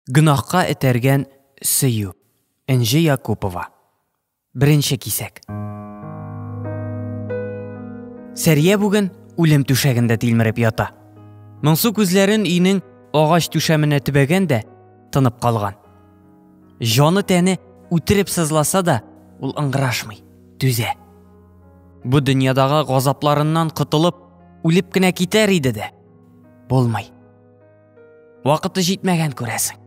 Гынахка этәргән сөю. Энҗе Якупова. Беренче кисәк. Сәрия бүген үлем түшәгендә тилмереп ята. Моңсу күзләрен өйнең агач түшәменә төбәгәндә тынып калган. Җаны тәне үтереп сызласа да, ул ыңгырашмый, түзә. Бу дөньядагы газапларыннан котылып, үлеп кенә китәр иде дә. Булмый. Вакыты җитмәгән күрәсең.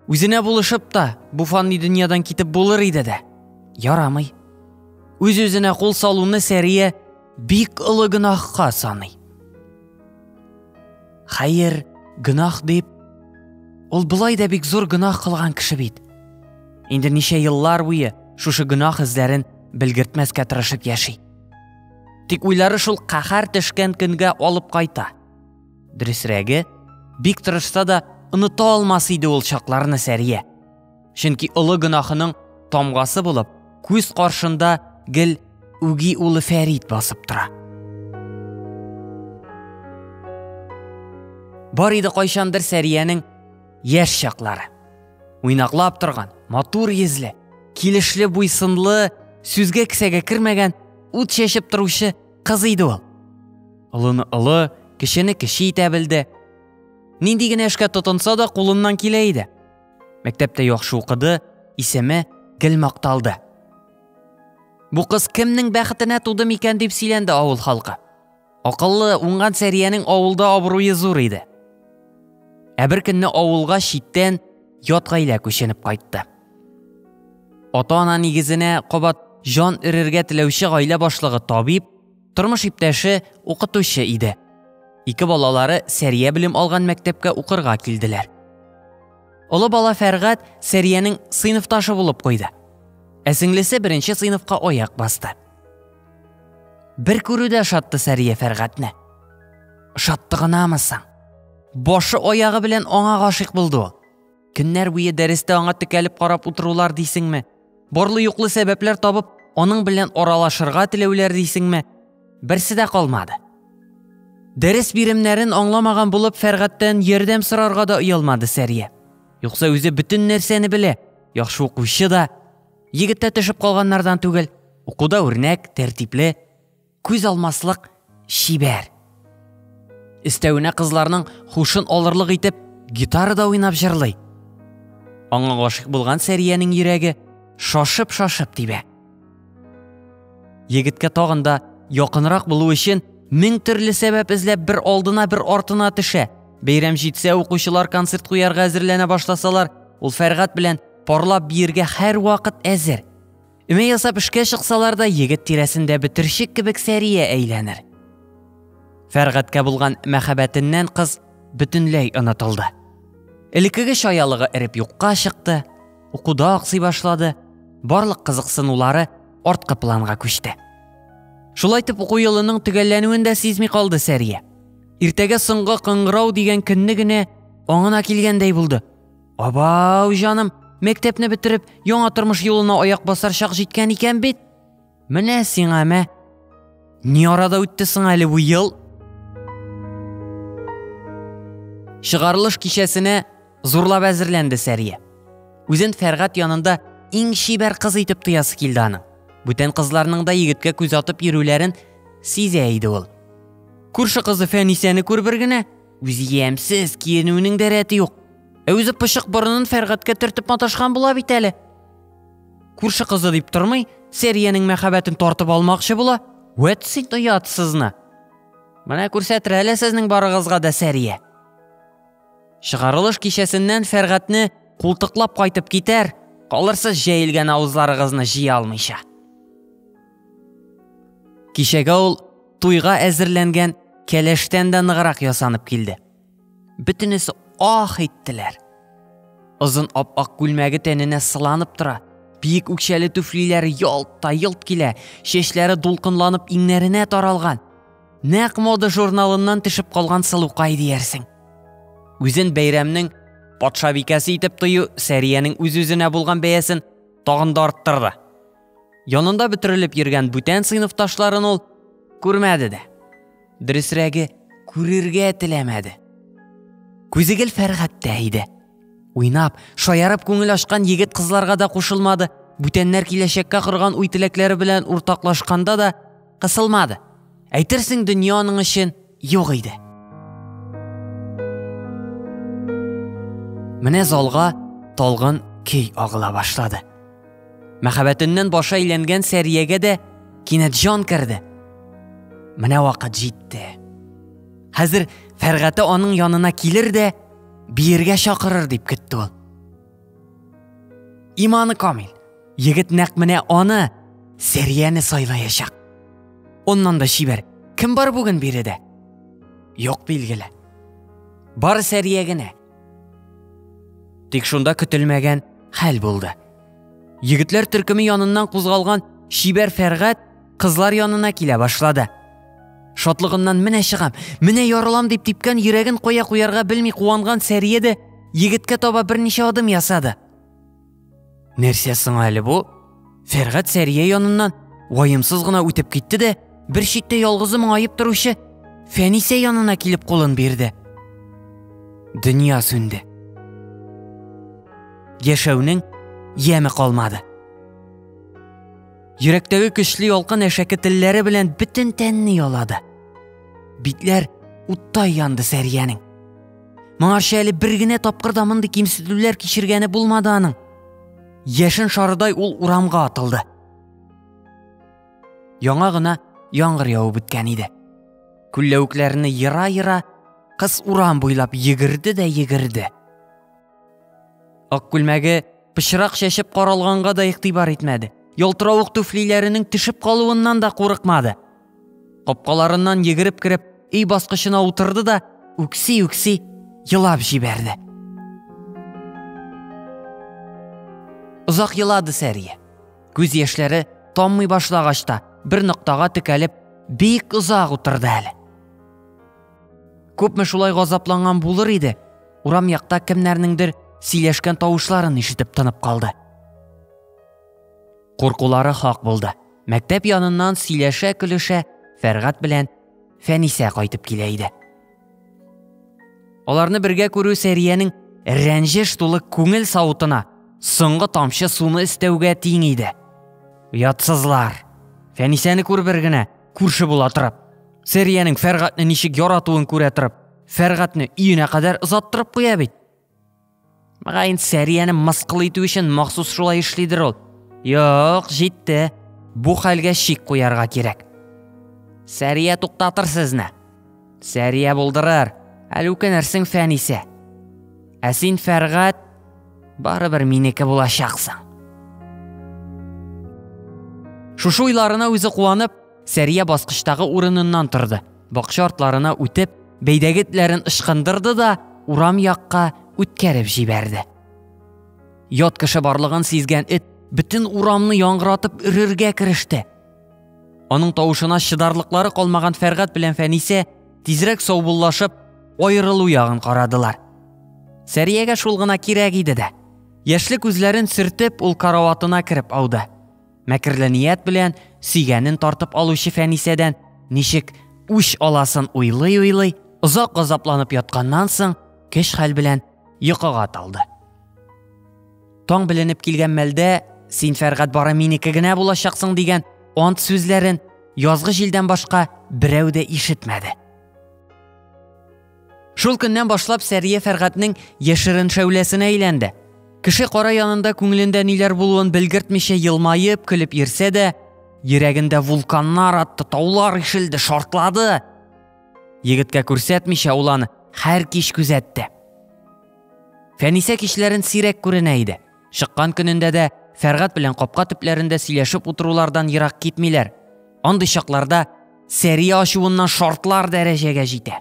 Үзенә булышып та, бу фанни дөньядан китеп булыр иде дә. Ярамый. Үз-үзенә кул салуны Сәрия бик олы гынахка саный. Хәер, гынах дип, ул булай да бик зур гынах кылган кеше бит. Инде ничә еллар буе шушы гынах эзләрен белгертмәскә тырышып яши. Тик уйлары шул каһәр төшкән көнгә алып кайта. Дөресрәге, бик тырышса да оныта алмас иде ул чакларны Сәрия. Чөнки олы гынахының тамгасы булып, күз каршында гел үги улы Фәрит басып тора. Бар иде кайчандыр Сәриянең яшь чаклары. Уйнаклап торган, матур йөзле, килешле буйсынлы, сүзгә кисәгә кермәгән, ут чәчеп торучы кыз иде ул. Олыны олы, кешене кеше итә белде. Нинди генә эшкә тотынса да кулыннан килә иде. Мәктәптә яхшы укыды, исеме гел макталды. Бу кыз кемнең бәхетенә туды микән дип сөйләнде авыл халкы. Акыллы, уңган Сәриянең авылда абруе зур иде. Ә бер көнне авылга читтән ят гаилә күченеп кайтты. Ата-ана нигезенә кабат жан өрергә теләүче гаилә башлыгы табиб, тормыш иптәше укытучы иде. Ике балалары Сәрия белем алган мәктәпкә укырга килделәр. Олы бала Фәргать Сәриянең сыйныфташы булып куйды. Ә сеңлесе беренче сыйныфка аяк басты. Бер күрүдә шатты Сәрия Фәргатьне. Шатты гынамысың? Башы аягы белән аңа гашыйк булды ул. Көннәр буе дәрестә аңа текәлеп карап утырулар дисеңме? Барлы-юклы сәбәпләр табып, аның белән аралашырга теләүләр дисеңме? Берсе дә калмады. Дәрес биремнәрен аңламаган булып Фәргатьтән ярдәм сорарга да уялмады Сәрия. Юкса үзе бөтен нәрсәне белә. Яхшы укучы да, егеттә төшеп калганнардан түгел, укуда үрнәк, тәртипле, күз алмаслык, шибәр. Истәүенә кызларның хушын алырлык итеп гитара да уйнап җырлый. Аңа гашыйк булган Сәриянең йөрәге шашып тибә. Егеткә тагын да якынрак булу өчен мең төрле сәбәп эзләп бер алдына, бер артына төшә. Бәйрәм җитсә, укучылар концерт куярга әзерләнә башласалар, ул Фәргать белән парлап биергә һәр вакыт әзер. Өмә ясап эшкә чыксалар да, егет тирәсендә бетерчек кебек Сәрия әйләнер. Фәргатькә булган мәхәббәтеннән кыз бөтенләй онытылды. Элекеге шаялыгы эреп юкка чыкты, укуда аксый башлады, барлык кызыксынулары арткы планга күчте. Шулайтып уку елының төгәлләнүен дә сизми калды Сәрия. Иртәгә соңгы кыңгырау дигән көнне генә аңына килгәндәй булды. Абау җаным, мәктәпне бетереп, яңа тормыш юлына аяк басар чак җиткән икән бит. Менә сиңа мә. Ни арада үтте соң әле бу ел? Чыгарылыш кичәсенә зурлап әзерләнде Сәрия. Үзен Фәргать янында иң шибәр кыз итеп тоясы килде аның. Бүтән кызларның да егеткә күз атып йөрүләрен сизә иде ул. Күрше кызы Фәнисәне күр бер генә, үзе ямсыз киенүнең дә рәте юк. Үзе пышык борынын Фәргатькә төртеп маташкан була бит әле. Күрше кызы дип тормый, Сәриянең мәхәббәтен тартып алмакчы була. Вәт син оятсызны. Менә күрсәтер әле сезнең барыгызга да Сәрия. Чыгарылыш кичәсеннән Фәргатьне култыклап кайтып китәр, калырсыз җәелгән авызларыгызны җыя алмыйча. Кичәгә ул туйга әзерләнгән кәләштән дә ныграк ясанып килде. Бөтенесе ах иттеләр. Озын ап-ак күлмәге тәненә сыланып тора, биек үкчәле түфлиләре ялт килә, чәчләре дулкынланып иңнәренә таралган. Нәкъ мода журналыннан төшеп калган сылукай диярсең. Үзен бәйрәмнең патша бикәсе итеп тою Сәриянең үз-үзенә булган бәясен тагын да арттырды. Янында бөтерелеп йөргән бүтән сыйныфташларын ул күрмәде дә. Дөресрәге, күрергә теләмәде. Күзе гел Фәргатьтә иде. Уйнап, шаярып көңіл ашқан егет қызларға да қошылмады. Бүтәннәр киләчәккә корган уй теләкләре белән уртаклашканда да кысылмады. Әйтерсең, дөньяның өчен юк иде. Менә залга талгын көй агыла башлады. Мәхәббәтеннән башы әйләнгән Сәриягә дә кинәт җан керде. Менә вакыт җитте. Хәзер Фәргате аның янына килер дә биергә чакырыр дип көтте ул. Иманы камил. Егет нәкъ менә аны, Сәрияне сайлаячак. Оннан да шибәр. Кем бар бүген биредә? Юк, билгеле. Бар Сәрия генә. Тик шунда көтелмәгән хәл булды. Егетләр төркеме яныннан кузгалган шибәр Фәргат кызлар янына килә башлады. Шатлыгыннан менә чыгам, менә ярылам дип типкән йөрәген кая куярга белми куанган Сәрия дә егеткә таба берничә адым ясады. Нәрсә соң әле бу? Фәргат Сәрия яныннан ваемсыз гына үтеп китте дә, бер читтә ялгызы моңаеп торучы Фәнисә янына килеп кулын бирде. Дөнья сүнде. Яшәүнең яме калмады. Йөрәктәге көчле ялкын әшәке телләре белән бөтен тәнне ялады. Битләр уттай янды Сәриянең. Моңарча әле бер генә тапкыр да мондый кимсетүләр кичергәне булмады аның. Яшен шарыдай ул урамга атылды. Яңа гына яңгыр явып беткән иде. Күлләүкләрне йыра-йыра кыз урам буйлап йөгерде дә йөгерде. Ак күлмәге пычрак чәчеп каралганга да игътибар итмәде. Ялтыравык туфлиләренең төшеп калуыннан да курыкмады. Капкаларыннан йөгереп кирип, өй баскычына утырды да үкси-үкси елап җибәрде. Узак елады Сәрия. Күз яшьләре таммый башлагачта бер ноктага текәлеп бик узак утырды әле. Күпме шулай газапланган булыр иде, урам якта кемнәрнеңдер сөйләшкән тавышларын ишетеп тынып калды. Куркулары хак булды. Мәктәп яныннан сөйләшә-көлешә Фәргат белән Фәнисә кайтып килә иде. Аларны бергә күрү Сәриянең рәнҗеш тулы күңел савытына соңгы тамчы суны истәүгә тиң иде. Ятсызлар. Фәнисәне күр бер генә, күрше була торып. Сәриянең Фәргатны ничек яратуын күрә торып, Фәргатны өенә кадәр озаттырып куя бит. Мәгәен Сәрияне мыскыл итү өчен махсус шулай эшлидер ул. Юк, җитте. Бу хәлгә шик куярга кирәк. Сәрия туктатыр сезне. Сәрия булдырыр. Әле үкенерсең Фәнисә. Ә син Фәргат барыбер минеке булачаксың. Шушы уйларына үзе куанып, Сәрия баскычтагы урыныннан торды. Бакча артларына үтеп, бәйдәгетләрен ышкындырды да урам якка үткәреп җибәрде. Ят кеше барлыгын сизгән эт бөтен урамны яңгыратып үрергә кереште. Аның тавышына чыдарлыклары калмаган Фәргат белән Фәнисә тизрәк саубуллашып, аерылу ягын карадылар. Сәриягә шул гына кирәк иде дә. Яшьле күзләрен сөртеп, ул караватына кирип ауды. Мәкерле ният белән сөйгәнен тартып алучы Фәнисәдән ничек үч аласын уйлый-уйлый, озак газапланып ятканнан соң көч хәл белән йокыга талды. Таң беленеп килгән мәлдә син Фәргат бары минеке генә булачаксың дигән ант сүзләрен язгы җилдән башка берәү дә ишетмәде. Шул көннән башлап Сәрия Фәргатның яшерен шәүләсенә әйләнде. Кеше кара янында күңелендә ниләр булуын белгертмичә елмаеп көлеп йөрсә дә, йөрәгендә вулканнар атты, таулар ишелде, шартлады. Егеткә күрсәтмичә ул аны һәр кич күзәтте. Фәнисә кичләрен сирәк күренә иде. Чыккан көнендә дә Фәргат белән капка төпләрендә сөйләшеп утырулардан ерак китмиләр. Андый чакларда Сәрия ачуыннан шартлар дәрәҗәгә җитә.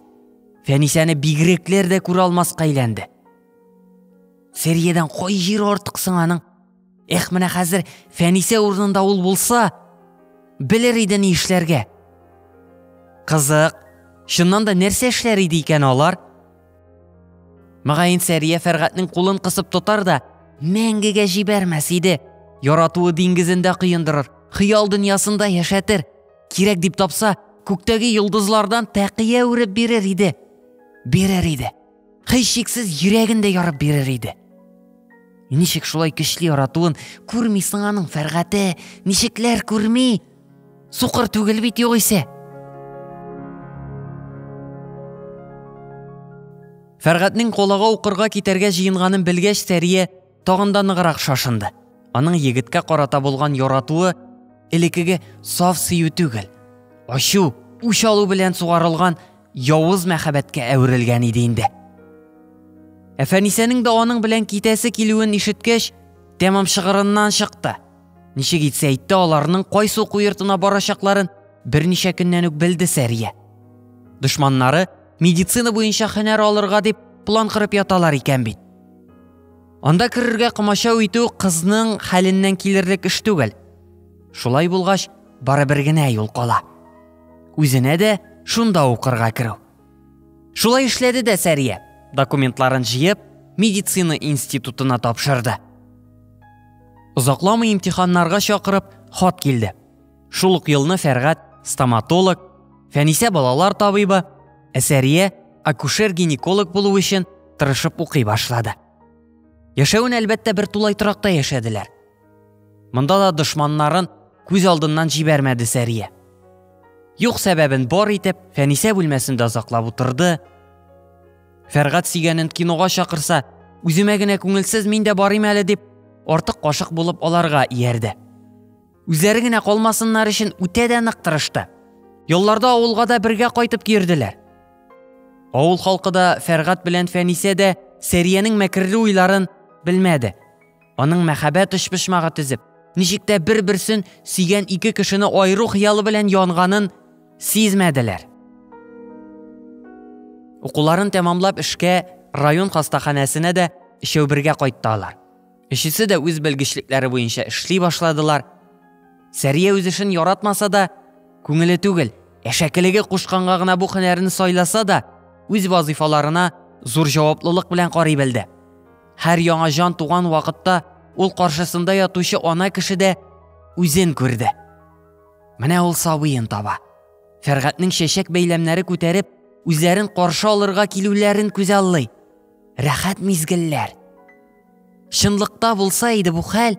Фәнисәне бигрекләр дә күрә алмаска әйләнде. Сәриядән кай җир артыксың аның? Менә хәзер Фәнисә урынында ул булса, белер иде ни эшләргә. Кызык, шуннан да нәрсә эшләр иде икән алар? Мәгәен Сәрия Фәргатның кулын кысып тотар да, мәңгегә җибәрмәс иде. Яратуы диңгезендә кыендырыр, хыял дөньясында яшәтер. Кирәк дип тапса, күктәге йолдызлардан тәкыя үреп бирер иде. Һич шиксез йөрәген дә ярып бирер иде. Ничек шулай көчле яратуын күрмисең аның, Фәргате? Ничекләр күрми? Суқыр түгел бит югыйсә. Фәргатның колага укырга китәргә җыенганын белгәч, Сәрия тагын да ныграк шашынды. Аның егеткә карата булган яратуы элекеге саф сөю түгел, ачу, үч алу белән сугарылган явыз мәхәббәткә әверелгән иде инде. Фәнисәнең дә аның белән китәсе килүен ишеткәч, тәмам шыгырыннан чыкты. Ничек итсә әйтте, аларның кайсы уку йортына барачакларын берничә көннән үк белде Сәрия. Дошманнары медицина буенча һөнәр алырга дип план кырып яталар икән бит. Анда керергә комачау итү кызның хәленнән килерлек эш түгел. Шулай булгач, барыбер генә юл кала. Үзенә дә шунда укырга керү. Шулай эшләде дә Сәрия. Документларын җыеп, медицина институтына тапшырды. Озакламый имтиханнарга чакырып хат килде. Шул ук елны Фәргат стоматолог, Фәнисә балалар табибы, Сәрия акушер-гинеколог булу өчен тырышып укый башлады. Яшәвен әлбәттә бер тулай торакта яшәделәр. Монда да дошманнарын күз алдыннан җибәрмәде Сәрия. Юк сәбәбен бар итеп, Фәнисә бүлмәсендә озаклап утырды. Фәргат сөйгәнен кинога чакырса, үземә генә күңелсез мин дә барыйм әле дип, артык кашык булып аларга иярде. Үзләре генә калмасыннар өчен үтә дә нык тырышты. Ялларда авылга да бергә кайтып кирделәр. Авыл халкы да Фәргат белән Фәнисә дә Сәриянең мәкерле уйларын белмәде. Аның мәхәббәт очпышмагы тезеп, ничек тә бер-берсен сөйгән ике кешене айыру хыялы белән янганын сизмәделәр. Укуларын тәмамлап эшкә район хастаханәсенә дә өчәү бергә кайттылар. Өчесе дә үз белгечлекләре буенча эшли башладылар. Сәрия үз эшен яратмаса да, күңеле түгел, әшәкелеге кушканга гына бу һөнәрне сайласа да, үз вазифаларына зур җаваплылык белән карый белде. Һәр яңа җан туган вакытта ул каршысында ятучы ана кешедә үзен күрде. Менә ул сабыен таба. Фәргатның чәчәк бәйләмнәре күтәреп, үзләрен каршы алырга килүләрен күзаллый. Рәхәт мизгелләр. Чынлыкта булса иде бу хәл,